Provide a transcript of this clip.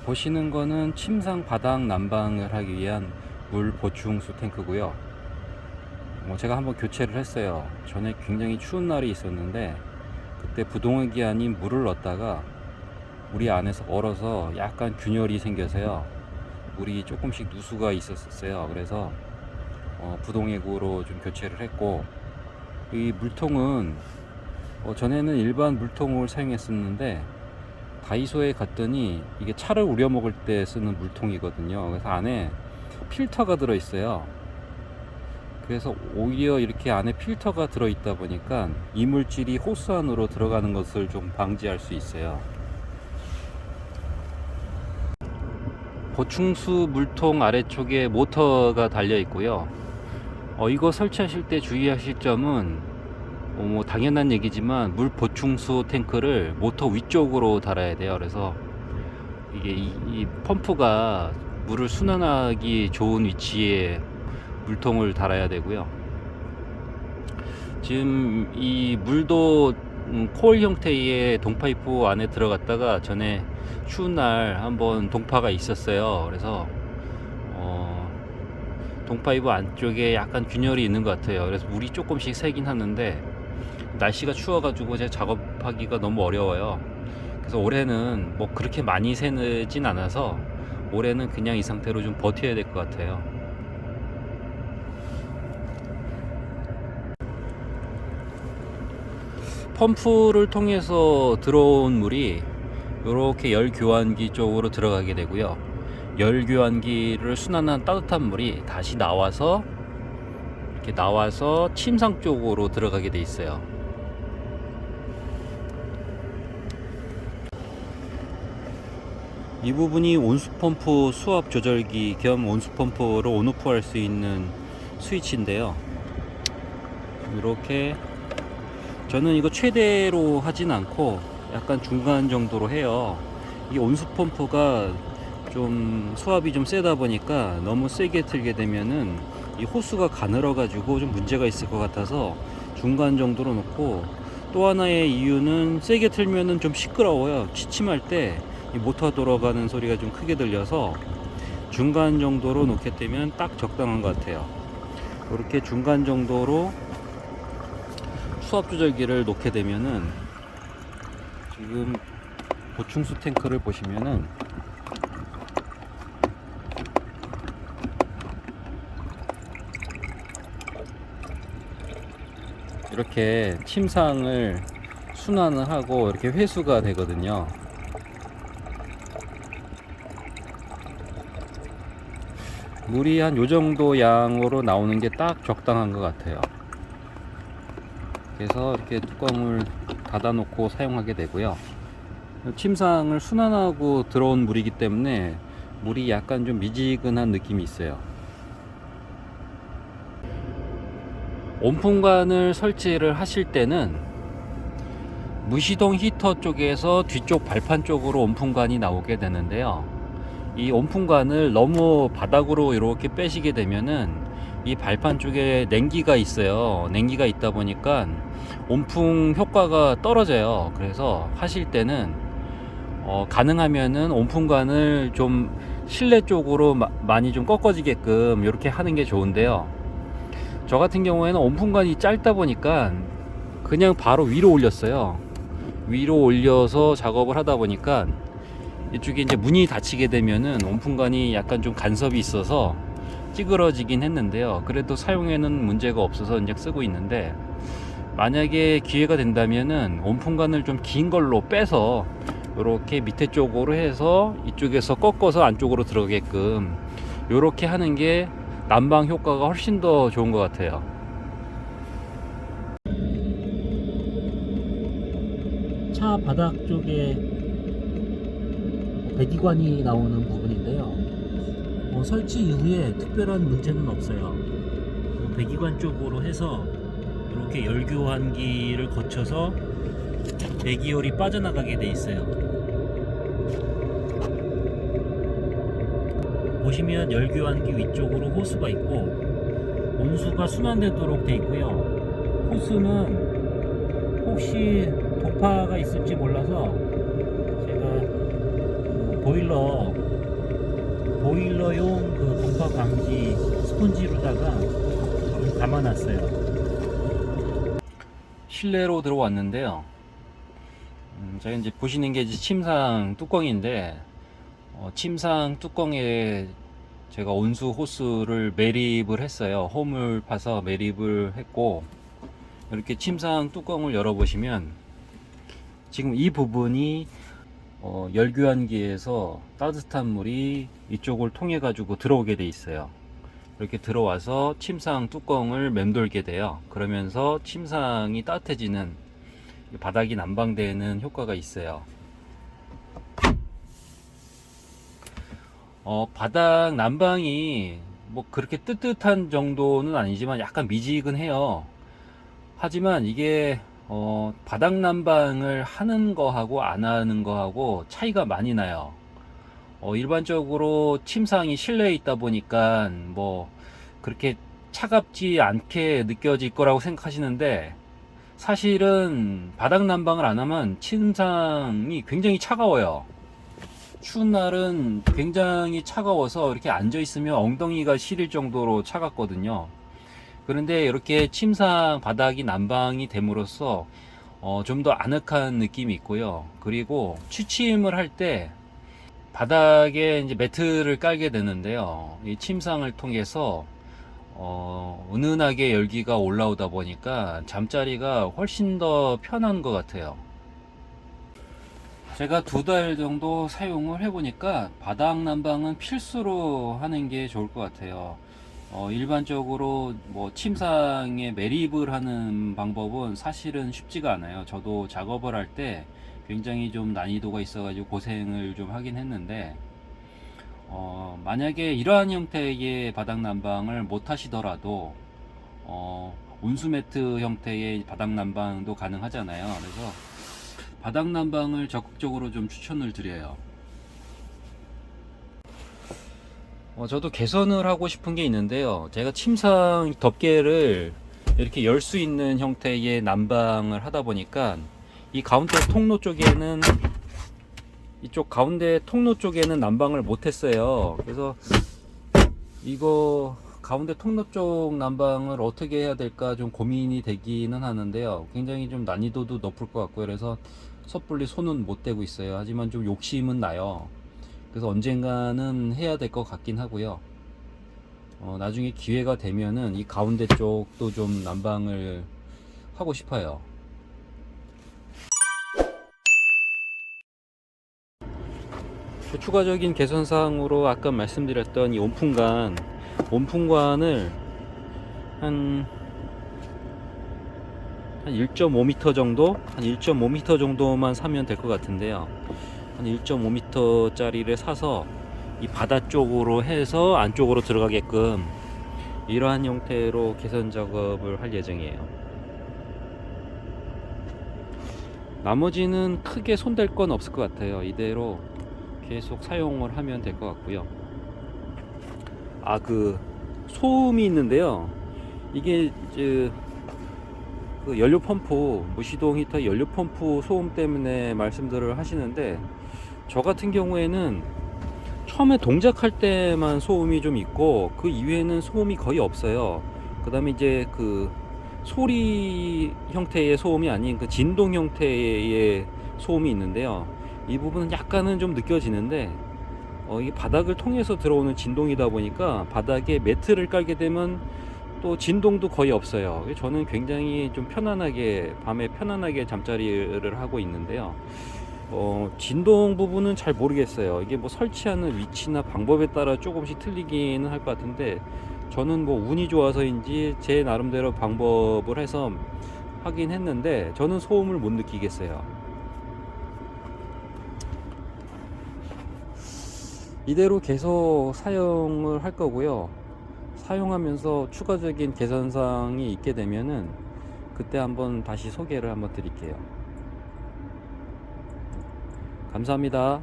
보시는 거는 침상 바닥 난방을 하기 위한 물 보충수 탱크고요. 제가 한번 교체를 했어요. 전에 굉장히 추운 날이 있었는데 그때 부동액이 아닌 물을 넣었다가 물이 안에서 얼어서 약간 균열이 생겨서요. 물이 조금씩 누수가 있었어요. 그래서 부동액으로 좀 교체를 했고, 이 물통은 전에는 일반 물통을 사용했었는데 다이소에 갔더니 이게 차를 우려 먹을 때 쓰는 물통이거든요. 그래서 안에 필터가 들어 있어요. 그래서 오히려 이렇게 안에 필터가 들어 있다 보니까 이물질이 호스 안으로 들어가는 것을 좀 방지할 수 있어요. 보충수 물통 아래쪽에 모터가 달려 있고요. 이거 설치하실 때 주의하실 점은 뭐 당연한 얘기지만 물 보충수 탱크를 모터 위쪽으로 달아야 돼요. 그래서 이게 이 펌프가 물을 순환하기 좋은 위치에 물통을 달아야 되고요. 지금 이 물도 콜 형태의 동파이프 안에 들어갔다가 전에 추운 날 한번 동파가 있었어요. 그래서 동파이프 안쪽에 약간 균열이 있는 것 같아요. 그래서 물이 조금씩 새긴 하는데 날씨가 추워가지고 제가 작업하기가 너무 어려워요. 그래서 올해는 뭐 그렇게 많이 새진 않아서 올해는 그냥 이 상태로 좀 버텨야 될 것 같아요. 펌프를 통해서 들어온 물이 이렇게 열 교환기 쪽으로 들어가게 되고요. 열 교환기를 순환한 따뜻한 물이 다시 나와서 이렇게 나와서 침상 쪽으로 들어가게 돼 있어요. 이 부분이 온수펌프 수압 조절기 겸 온수펌프로 온오프 할 수 있는 스위치인데요. 이렇게 저는 이거 최대로 하진 않고 약간 중간 정도로 해요. 이 온수펌프가 좀 수압이 좀 세다 보니까 너무 세게 틀게 되면은 이 호스가 가늘어 가지고 좀 문제가 있을 것 같아서 중간 정도로 놓고, 또 하나의 이유는 세게 틀면은 좀 시끄러워요. 취침할 때 이 모터 돌아가는 소리가 좀 크게 들려서 중간 정도로 놓게 되면 딱 적당한 것 같아요. 이렇게 중간 정도로 수압 조절기를 놓게 되면은 지금 보충수 탱크를 보시면은 이렇게 침상을 순환을 하고 이렇게 회수가 되거든요. 물이 한 요 정도 양으로 나오는 게 딱 적당한 것 같아요. 그래서 이렇게 뚜껑을 닫아 놓고 사용하게 되고요. 침상을 순환하고 들어온 물이기 때문에 물이 약간 좀 미지근한 느낌이 있어요. 온풍관을 설치를 하실 때는 무시동 히터 쪽에서 뒤쪽 발판 쪽으로 온풍관이 나오게 되는데요. 이 온풍관을 너무 바닥으로 이렇게 빼시게 되면은 이 발판 쪽에 냉기가 있어요. 냉기가 있다 보니까 온풍 효과가 떨어져요. 그래서 하실 때는 가능하면은 온풍관을 좀 실내 쪽으로 많이 좀 꺾어지게끔 이렇게 하는 게 좋은데요. 저 같은 경우에는 온풍관이 짧다 보니까 그냥 바로 위로 올렸어요. 위로 올려서 작업을 하다 보니까 이쪽에 이제 문이 닫히게 되면은 온풍관이 약간 좀 간섭이 있어서 찌그러지긴 했는데요. 그래도 사용에는 문제가 없어서 이제 쓰고 있는데, 만약에 기회가 된다면은 온풍관을 좀 긴 걸로 빼서 이렇게 밑에 쪽으로 해서 이쪽에서 꺾어서 안쪽으로 들어가게끔 이렇게 하는 게 난방 효과가 훨씬 더 좋은 것 같아요. 차 바닥 쪽에 배기관이 나오는 부분인데요. 설치 이후에 특별한 문제는 없어요. 배기관 쪽으로 해서 이렇게 열교환기를 거쳐서 배기열이 빠져나가게 돼 있어요. 보시면 열교환기 위쪽으로 호스가 있고 온수가 순환되도록 돼 있고요. 호스는 혹시 독파가 있을지 몰라서 제가 보일러용 그 동파 방지 스펀지로다가 좀 감아놨어요. 실내로 들어왔는데요. 제가 이제 보시는 게 이제 침상 뚜껑인데, 침상 뚜껑에 제가 온수 호스를 매립을 했어요. 홈을 파서 매립을 했고, 이렇게 침상 뚜껑을 열어보시면 지금 이 부분이 열교환기에서 따뜻한 물이 이쪽을 통해 가지고 들어오게 돼 있어요. 이렇게 들어와서 침상 뚜껑을 맴돌게 돼요. 그러면서 침상이 따뜻해지는, 바닥이 난방되는 효과가 있어요. 바닥 난방이 뭐 그렇게 뜨뜻한 정도는 아니지만 약간 미지근해요. 하지만 이게 바닥 난방을 하는 거하고 안 하는 거하고 차이가 많이 나요. 일반적으로 침상이 실내에 있다 보니까 뭐 그렇게 차갑지 않게 느껴질 거라고 생각하시는데, 사실은 바닥 난방을 안 하면 침상이 굉장히 차가워요. 추운 날은 굉장히 차가워서 이렇게 앉아 있으면 엉덩이가 시릴 정도로 차갑거든요. 그런데 이렇게 침상 바닥이 난방이 됨으로써 좀 더 아늑한 느낌이 있고요. 그리고 취침을 할 때 바닥에 이제 매트를 깔게 되는데요. 이 침상을 통해서 은은하게 열기가 올라오다 보니까 잠자리가 훨씬 더 편한 것 같아요. 제가 2달 정도 사용을 해보니까 바닥 난방은 필수로 하는 게 좋을 것 같아요. 일반적으로 뭐 침상에 매립을 하는 방법은 사실은 쉽지가 않아요. 저도 작업을 할 때 굉장히 좀 난이도가 있어가지고 고생을 좀 하긴 했는데, 만약에 이러한 형태의 바닥 난방을 못 하시더라도 온수 매트 형태의 바닥 난방도 가능하잖아요. 그래서 바닥 난방을 적극적으로 좀 추천을 드려요. 저도 개선을 하고 싶은 게 있는데요. 제가 침상 덮개를 이렇게 열 수 있는 형태의 난방을 하다 보니까 이 가운데 통로 쪽에는, 이쪽 가운데 통로 쪽에는 난방을 못 했어요. 그래서 이거 가운데 통로 쪽 난방을 어떻게 해야 될까 좀 고민이 되기는 하는데요. 굉장히 좀 난이도도 높을 것 같고요. 그래서 섣불리 손은 못 대고 있어요. 하지만 좀 욕심은 나요. 그래서 언젠가는 해야 될 것 같긴 하고요. 나중에 기회가 되면은 이 가운데 쪽도 좀 난방을 하고 싶어요. 추가적인 개선 사항으로 아까 말씀드렸던 이 온풍관을 한 1.5m 정도? 한 1.5m 정도만 사면 될 것 같은데요. 한 1.5m 짜리를 사서 이 바다 쪽으로 해서 안쪽으로 들어가게끔 이러한 형태로 개선 작업을 할 예정이에요. 나머지는 크게 손댈 건 없을 것 같아요. 이대로 계속 사용을 하면 될 것 같고요. 그 소음이 있는데요. 이게 이제 그 연료 펌프, 무시동 히터 연료 펌프 소음 때문에 말씀들을 하시는데, 저 같은 경우에는 처음에 동작할 때만 소음이 좀 있고 그 이후에는 소음이 거의 없어요. 그 다음에 이제 그 소리 형태의 소음이 아닌 그 진동 형태의 소음이 있는데요. 이 부분은 약간은 좀 느껴지는데, 이게 바닥을 통해서 들어오는 진동이다 보니까 바닥에 매트를 깔게 되면 또 진동도 거의 없어요. 저는 굉장히 좀 편안하게, 밤에 편안하게 잠자리를 하고 있는데요. 진동 부분은 잘 모르겠어요. 이게 뭐 설치하는 위치나 방법에 따라 조금씩 틀리기는 할 것 같은데, 저는 뭐 운이 좋아서인지 제 나름대로 방법을 해서 하긴 했는데 저는 소음을 못 느끼겠어요. 이대로 계속 사용을 할 거고요. 사용하면서 추가적인 개선사항이 있게 되면은 그때 한번 다시 소개를 한번 드릴게요. 감사합니다.